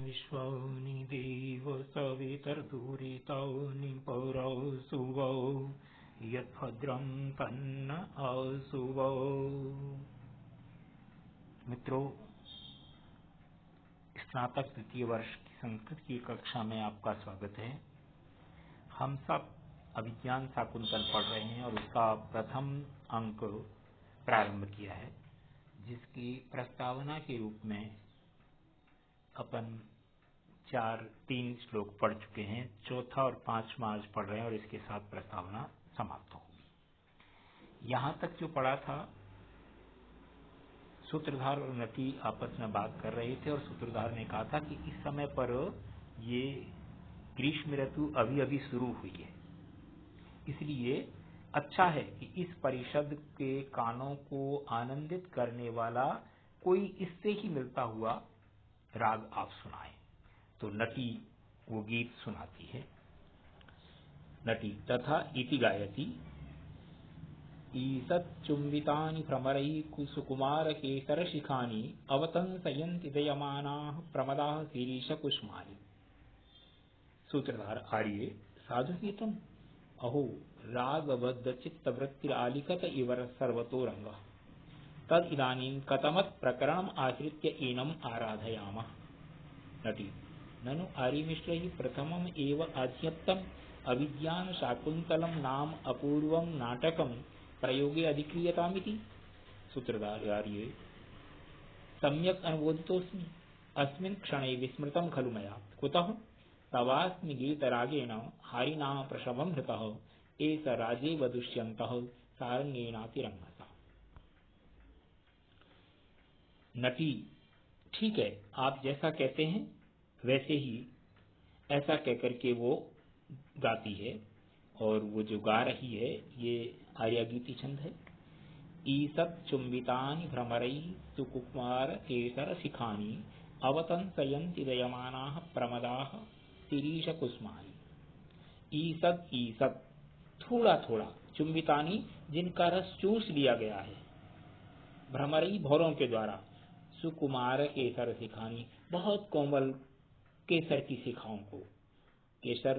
विश्वानि देव सवितर्दुरितानि परो सुवो यद्भद्रं तन्न आसुवो। मित्रों, स्नातक तृतीय वर्ष की संस्कृत की कक्षा में आपका स्वागत है। हम सब अभिज्ञान शाकुंतल पढ़ रहे हैं और उसका प्रथम अंक प्रारंभ किया है, जिसकी प्रस्तावना के रूप में अपन 3 श्लोक पढ़ चुके हैं। चौथा और 5वां आज पढ़ रहे हैं और इसके साथ प्रस्तावना समाप्त होगी। यहाँ तक जो पढ़ा था, सूत्रधार और नटी आपस में बात कर रहे थे और सूत्रधार ने कहा था कि इस समय पर ये ग्रीष्म ऋतु अभी अभी शुरू हुई है, इसलिए अच्छा है कि इस परिषद के कानों को आनंदित करने वाला कोई इससे ही मिलता हुआ राग आप सुनाएं। तो नटी वो गीत सुनाती है। नटी तथा इति गायति ईसच्चुम्बितानि भ्रमरैः कुसुकुमार केसर शिखानि अवतंसयन्ति दयमानाः प्रमदाः शिरीष कुष्मानि। सूत्रधार आर्ये साधुगीतम अहो रागबद्ध चित्तवृत्तिरालिखत इवर सर्वतो रंगः तद इदानीं कथमत् प्रकरणम् आश्रित्य एनम् आराधयामः। नटी ननु आर्यमिश्रैः प्रथमम् एव अध्यप्तम् अभिज्ञान शाकुन्तलं नाम अपूर्वं नाटकं प्रयोगे अधिक्रियतामिति। सूत्रधार आर्ये सम्यक् अनुबोधितोऽस्मि। अस्मिन् क्षणे विस्मृतं खलु मया कुतः तवास्मि गीतरागेण हरिणा प्रशवं हृतः एष राजेव दुष्यन्तः सारंगेनातिरंगतः। नटी ठीक है, आप जैसा कहते हैं वैसे ही, ऐसा कहकर के वो गाती है और वो जो गा रही है ये आर्यागीति छंद है। ईसत् चुम्बितानि भ्रमरैः सुकुमार केसर शिखानि अवतंसयन्ति दयमानाः प्रमदाः शिरीष कुस्मानि। ईसत् ईसत् थोड़ा थोड़ा, चुम्बितानि जिनका रस चूस लिया गया है, भ्रमरई भौरों के द्वारा, सुकुमार केसर शिखानी बहुत कोमल केसर की शिखाओं को। केसर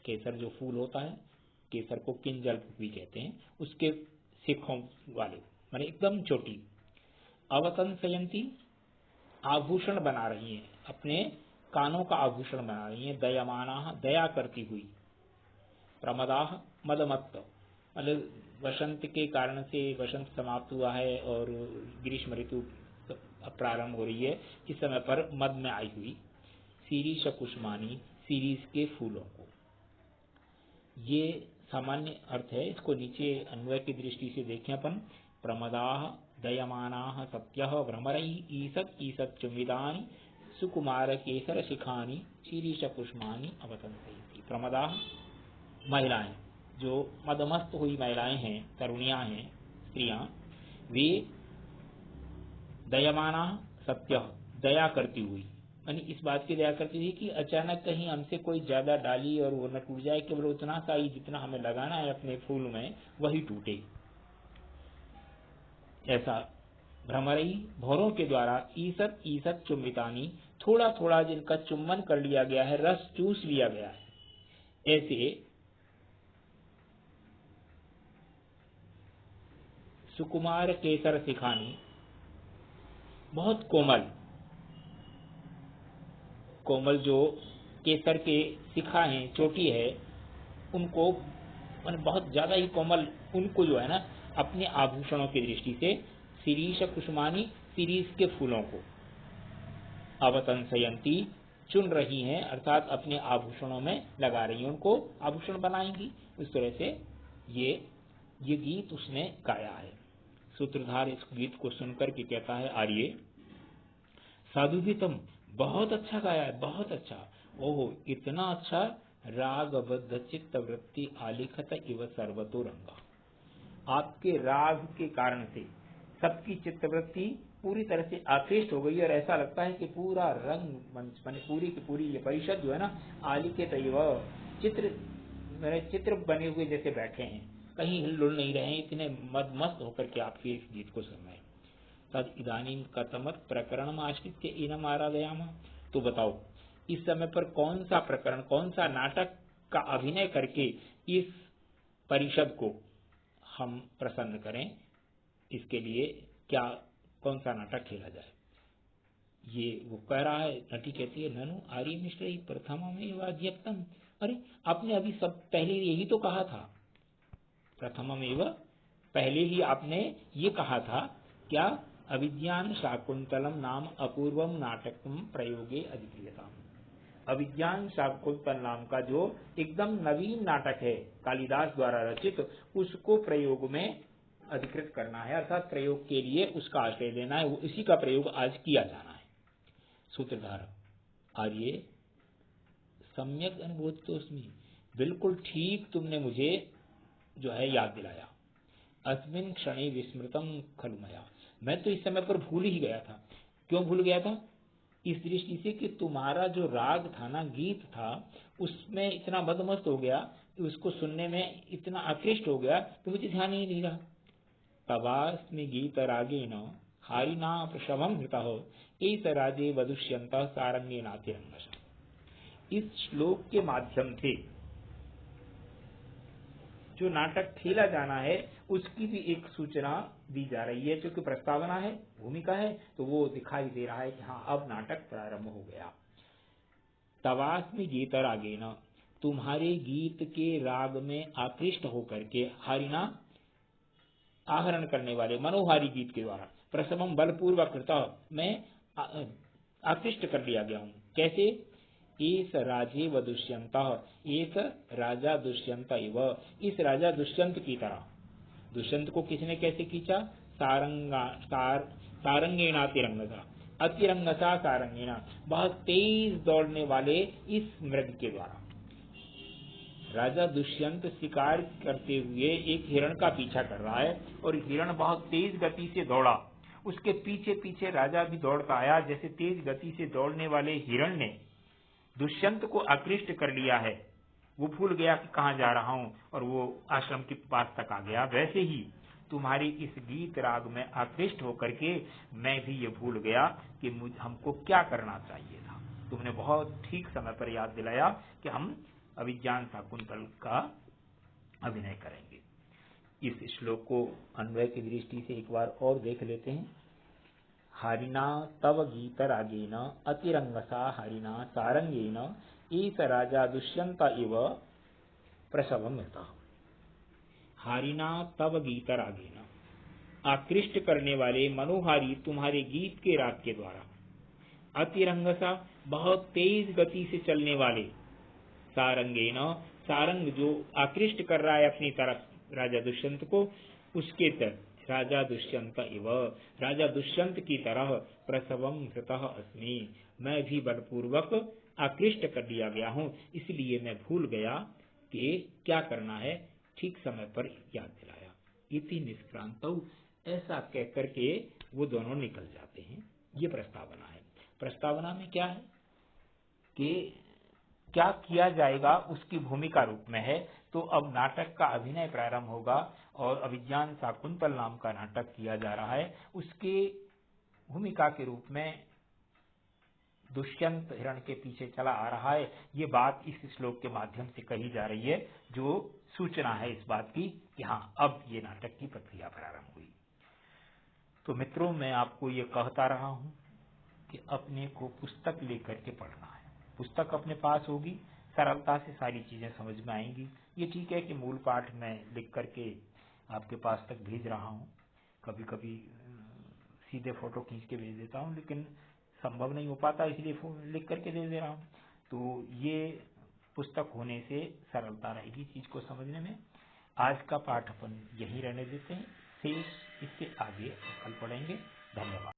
केसर जो फूल होता है, केसर को किंजल भी कहते हैं, उसके शिखों वाले माने एकदम छोटी। अवतंसयंती आभूषण बना रही हैं, अपने कानों का आभूषण बना रही हैं। दयमाना दया करती हुई। प्रमदाह मदमत्त, मतलब वसंत के कारण से वसंत समाप्त हुआ है और ग्रीष्म ऋतु प्रारंभ हो रही है, इस समय पर मद में आई हुई। शिरीष कुष्मानी, शिरीष के फूलों को। ये सामान्य अर्थ है, इसको नीचे अन्वय की दृष्टि से देखें अपन। प्रमदाह दयमानाः सत्यः भ्रमरैः ईसत् ईसत् चुम्बितानि सुकुमार केसर शिखानि शिरीष कुष्मानि अवतंसयन्ति। प्रमदाह महिलाएं, जो मदमस्त हुई महिलाएं हैं, तरुणियां हैं, स्त्रियां, वे दयमाना सत्य दया करती हुई, यानी इस बात की दया करती थी कि अचानक कहीं हमसे कोई ज्यादा डाली और वो न टूट जाए, केवल उतना सा ही जितना हमें लगाना है अपने फूल में वही टूटे, ऐसा। भ्रमरई भौरों के द्वारा, ईसत ईसत चुम्बितानी थोड़ा थोड़ा जिनका चुम्बन कर लिया गया है, रस चूस लिया गया है, ऐसे सुकुमार केसर शिखानी बहुत कोमल कोमल जो केसर के शिखा हैं, चोटी है, उनको बहुत ज्यादा ही कोमल, उनको जो है ना अपने आभूषणों की दृष्टि से शिरीष कुष्मानी, शिरीष के फूलों को, अवतंसयंती चुन रही हैं, अर्थात अपने आभूषणों में लगा रही हैं, उनको आभूषण बनाएंगी। इस तरह से ये गीत उसने गाया है। सूत्रधार इस गीत को सुनकर के कहता है, आर्य साधुगीतम बहुत अच्छा गाया है, बहुत अच्छा। ओहो इतना अच्छा, रागबद्ध चित्त वृत्ति आलिखत इव सर्वतो रंगा। आपके राग के कारण से सबकी चित्तवृत्ति पूरी तरह से आकृष्ट हो गई और ऐसा लगता है कि पूरा रंग मंच माने पूरी की पूरी ये परिषद जो है ना, आलिखित चित्र बने हुए जैसे बैठे हैं, कहीं हिलडुल नहीं रहे, इतने मदमस्त होकर के आपके इस गीत को सुन रहे हैं। तद इदानीं कथमत् प्रकरणम् आश्रित्य एनम् आराधयामः। तो बताओ इस समय पर कौन सा प्रकरण, कौन सा नाटक का अभिनय करके इस परिषद को हम प्रसन्न करें, इसके लिए क्या, कौन सा नाटक खेला जाए। ये वो कह रहा है, नटी कहती है, ननु आर्य मिश्र प्रथममेव अध्यक्तम। अरे आपने अभी सब पहले यही तो कहा था, प्रथममेव, पहले ही आपने ये कहा था, क्या, अविज्ञान शाकुंतलम नाम अपूर्वम नाटकम प्रयोगे अधिक्रियताम। अविज्ञान शाकुंतल नाम का जो एकदम नवीन नाटक है कालिदास द्वारा रचित, उसको प्रयोग में अधिकृत करना है, अर्थात प्रयोग के लिए उसका आश्रय लेना है, इसी का प्रयोग आज किया जाना है। सूत्रधार, आर्य सम्यक अनुभूतोस्मि, बिल्कुल ठीक तुमने मुझे जो है याद दिलाया। अस्मिन् क्षणे विस्मृतम खलु मया, मैं तो इस समय पर भूल ही गया था। क्यों भूल गया था? इस दृष्टि से कि तुम्हारा जो राग था ना, गीत था, उसमें इतना मदमस्त हो गया, उसको सुनने में इतना आकृष्ट हो गया कि मुझे ध्यान ही नहीं रहा। तवास्मि गीत रागेण हारिना प्रशवम हृतः एस राजे वदुष्यंत सारंगे नातिरंगश। इस श्लोक के माध्यम से जो नाटक खेला जाना है उसकी भी एक सूचना दी जा रही है, क्योंकि प्रस्तावना है, भूमिका है, तो वो दिखाई दे रहा है कि हाँ अब नाटक प्रारंभ हो गया। तवास्मि गीत रागेन, तुम्हारे गीत के राग में आकृष्ट होकर के, हारिना आहरण करने वाले, मनोहारी गीत के द्वारा, प्रसवम बलपूर्वक कृत, मैं आकृष्ट कर लिया गया हूँ। कैसे? एस राजे व दुष्यंत, एक राजा दुष्यंत इव, इस राजा दुष्यंत की तरह। दुष्यंत को किसने कैसे खींचा? सारंगेना तिरंगसा, अतिरंगसा सारंगेना, बहुत तेज दौड़ने वाले इस मृग के द्वारा। राजा दुष्यंत शिकार करते हुए एक हिरण का पीछा कर रहा है और हिरण बहुत तेज गति से दौड़ा, उसके पीछे पीछे राजा भी दौड़ता आया। जैसे तेज गति से दौड़ने वाले हिरण ने दुष्यंत को आकृष्ट कर लिया है, वो भूल गया कि कहाँ जा रहा हूं और वो आश्रम के पास तक आ गया, वैसे ही तुम्हारी इस गीत राग में आकृष्ट होकर के मैं भी ये भूल गया कि हमको क्या करना चाहिए था। तुमने बहुत ठीक समय पर याद दिलाया कि हम अभिज्ञान शाकुंतल का अभिनय करेंगे। इस श्लोक को अन्वय की दृष्टि से एक बार और देख लेते हैं। हारिना तव गीत रागेन अतिरंगसा हारिना सारंगेन एस राजा दुष्यंत इव प्रसवम मृतः। हारिना तव गीत रागेन, आकृष्ट करने वाले मनोहारी तुम्हारे गीत के राग के द्वारा, अतिरंगसा, बहुत तेज गति से चलने वाले, सारंगेन, सारंग जो आकृष्ट कर रहा है अपनी तरफ राजा दुष्यंत को, उसके तरफ राजा दुष्यंत इव, राजा दुष्यंत की तरह, प्रसवम हृतः अस्मि, मैं भी बलपूर्वक आकृष्ट कर लिया गया हूँ, इसलिए मैं भूल गया कि क्या करना है, ठीक समय पर याद दिलाया। इति निष्क्रांतौ, ऐसा कहकर के वो दोनों निकल जाते हैं। ये प्रस्तावना है। प्रस्तावना में क्या है कि क्या किया जाएगा उसकी भूमिका रूप में है। तो अब नाटक का अभिनय प्रारंभ होगा और अभिज्ञान शाकुंतल नाम का नाटक किया जा रहा है। उसके भूमिका के रूप में दुष्यंत हिरण के पीछे चला आ रहा है। ये बात इस श्लोक के माध्यम से कही जा रही है, जो सूचना है इस बात की कि हाँ अब ये नाटक की प्रक्रिया प्रारंभ हुई। तो मित्रों, मैं आपको ये कहता रहा हूं कि अपने को पुस्तक लेकर के पढ़ना है। पुस्तक अपने पास होगी, सरलता से सारी चीजें समझ में आएंगी। ये ठीक है कि मूल पाठ मैं लिख करके आपके पास तक भेज रहा हूँ, कभी कभी सीधे फोटो खींच के भेज देता हूँ, लेकिन संभव नहीं हो पाता, इसलिए लिख करके दे दे रहा हूँ। तो ये पुस्तक होने से सरलता रहेगी चीज को समझने में। आज का पाठ अपन यहीं रहने देते हैं, शेष इसके आगे कल पढ़ेंगे। धन्यवाद।